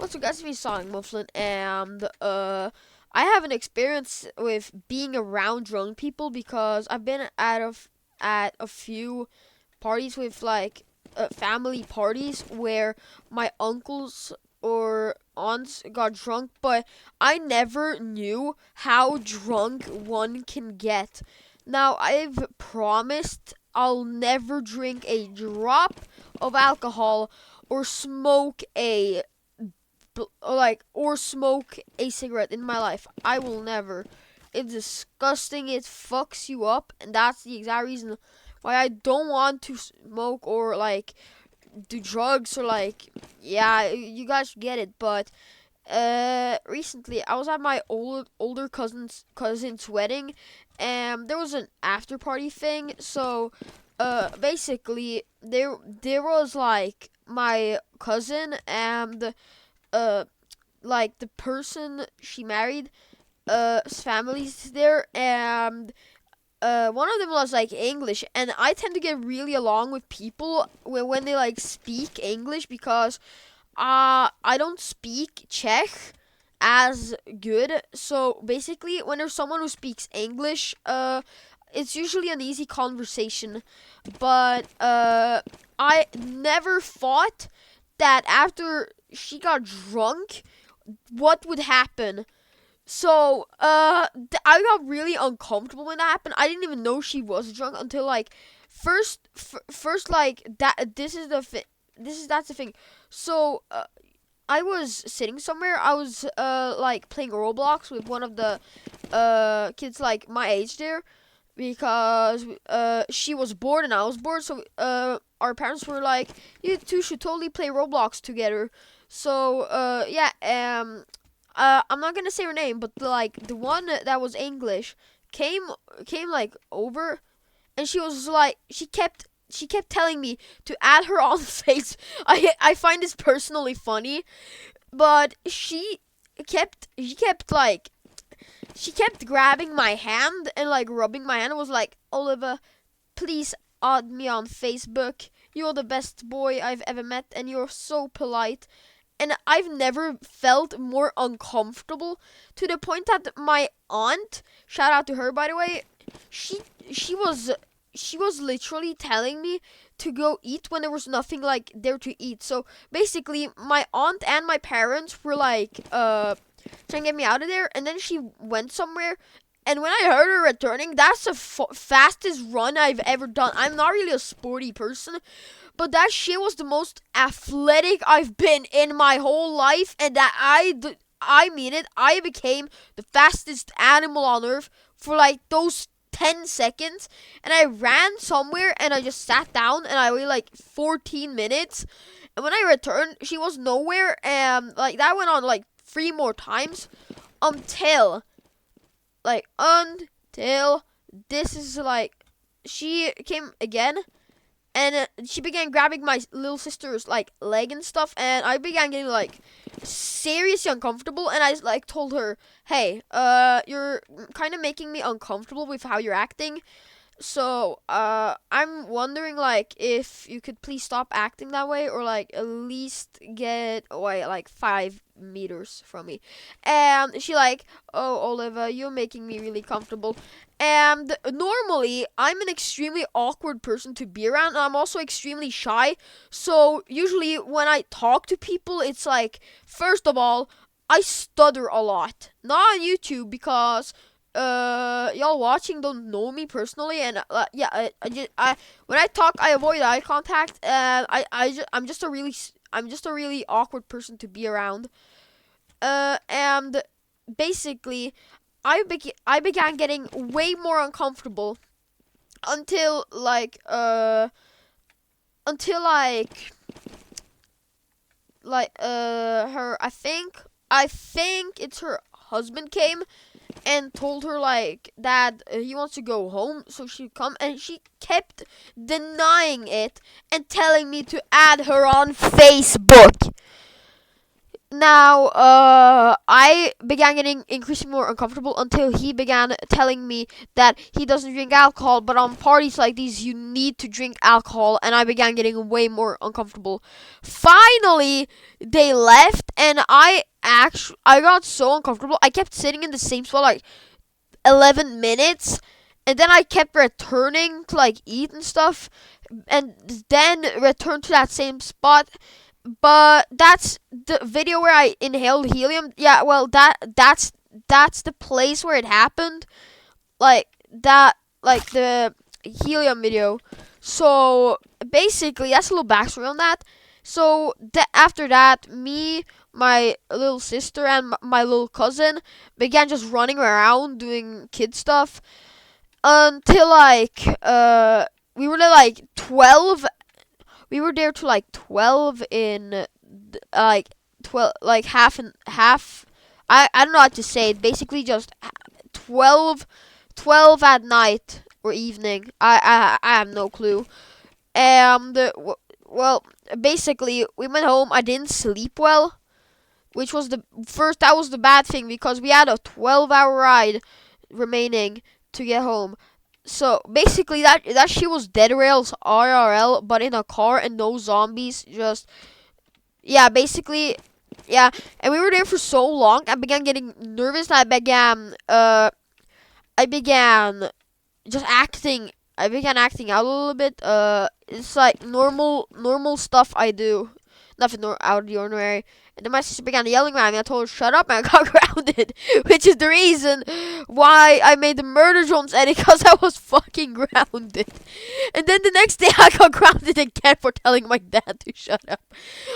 What's up, guys? It's me, Sonic Mufflin, and I have an experience with being around drunk people because I've been at a few parties with family parties where my uncles or aunts got drunk, but I never knew how drunk one can get. Now I've promised I'll never drink a drop of alcohol or smoke a cigarette in my life. I will never. It's disgusting. It fucks you up, and that's the exact reason why I don't want to smoke or do drugs or yeah, you guys get it. But recently I was at my older cousin's wedding, and there was an after party thing. So basically there was my cousin and uh the person she married family's there, and one of them was English, and I tend to get really along with people when they speak English because I don't speak Czech as good. So basically when there's someone who speaks English, it's usually an easy conversation. But I never thought that after she got drunk, what would happen. So, I got really uncomfortable when that happened. I didn't even know she was drunk until first that. That's the thing. So, I was sitting somewhere. I was playing Roblox with one of the kids my age there, because she was bored and I was bored. So our parents were like, "You two should totally play Roblox together." So yeah, I'm not gonna say her name, but the one that was English came over, and she kept telling me to add her on Face. I find this personally funny, but she kept grabbing my hand and rubbing my hand and was like, "Oliver, please add me on Facebook. You're the best boy I've ever met, and you're so polite." And I've never felt more uncomfortable, to the point that my aunt, shout out to her by the way, she she was she was literally telling me to go eat when there was nothing there to eat. So basically my aunt and my parents were trying to get me out of there, and then she went somewhere. And when I heard her returning, that's the fastest run I've ever done. I'm not really a sporty person, but that shit was the most athletic I've been in my whole life, and I mean it. I became the fastest animal on earth for those 10 seconds, and I ran somewhere and I just sat down and I waited 14 minutes. And when I returned, she was nowhere, and that went on three more times until until this is she came again, and she began grabbing my little sister's leg and stuff, and I began getting seriously uncomfortable. And I told her, "Hey, you're kind of making me uncomfortable with how you're acting. So I'm wondering if you could please stop acting that way, or at least get away 5 meters from me." And she "Oh, Oliver, you're making me really comfortable." And normally I'm an extremely awkward person to be around, and I'm also extremely shy. So usually when I talk to people, it's first of all, I stutter a lot. Not on YouTube, because y'all watching don't know me personally, and yeah, I when I talk, I avoid eye contact, and I'm just a really awkward person to be around. And basically I began getting way more uncomfortable until until her, I think it's her husband, came and told her that he wants to go home, so she'd come, and she kept denying it and telling me to add her on Facebook. now I began getting increasingly more uncomfortable until he began telling me that he doesn't drink alcohol, but on parties like these you need to drink alcohol, and I began getting way more uncomfortable. Finally, they left, and I got so uncomfortable. I kept sitting in the same spot like 11 minutes, and then I kept returning to like eat and stuff, and then return to that same spot. But that's the video where I inhaled helium. Yeah, well, that's the place where it happened. Like that, like the helium video. So basically, that's a little backstory on that. So after that, me, my little sister, and my little cousin began just running around doing kid stuff until like we were there like 12. We were there to like 12 in like 12, like half and half. I don't know how to say it. Basically just 12 12 at night or evening. I have no clue. Well, basically we went home. I didn't sleep well, which was that was the bad thing, because we had a 12-hour ride remaining to get home. So basically, that shit was Dead Rails RRL, but in a car and no zombies. Just yeah, basically yeah. And we were there for so long, I began getting nervous. And I began just acting. I began acting out a little bit. It's like normal stuff I do, nothing out of the ordinary. And then my sister began yelling at me. I told her shut up, and I got grounded, which is the reason why I made the Murder Drones edit, because I was fucking grounded. And then the next day I got grounded again for telling my dad to shut up.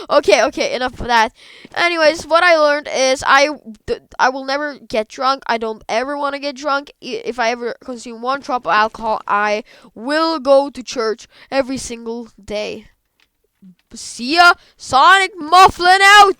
Okay, enough of that. Anyways, what I learned is I will never get drunk. I don't ever want to get drunk. If I ever consume one drop of alcohol, I will go to church every single day. See ya, Sonic Mufflin out!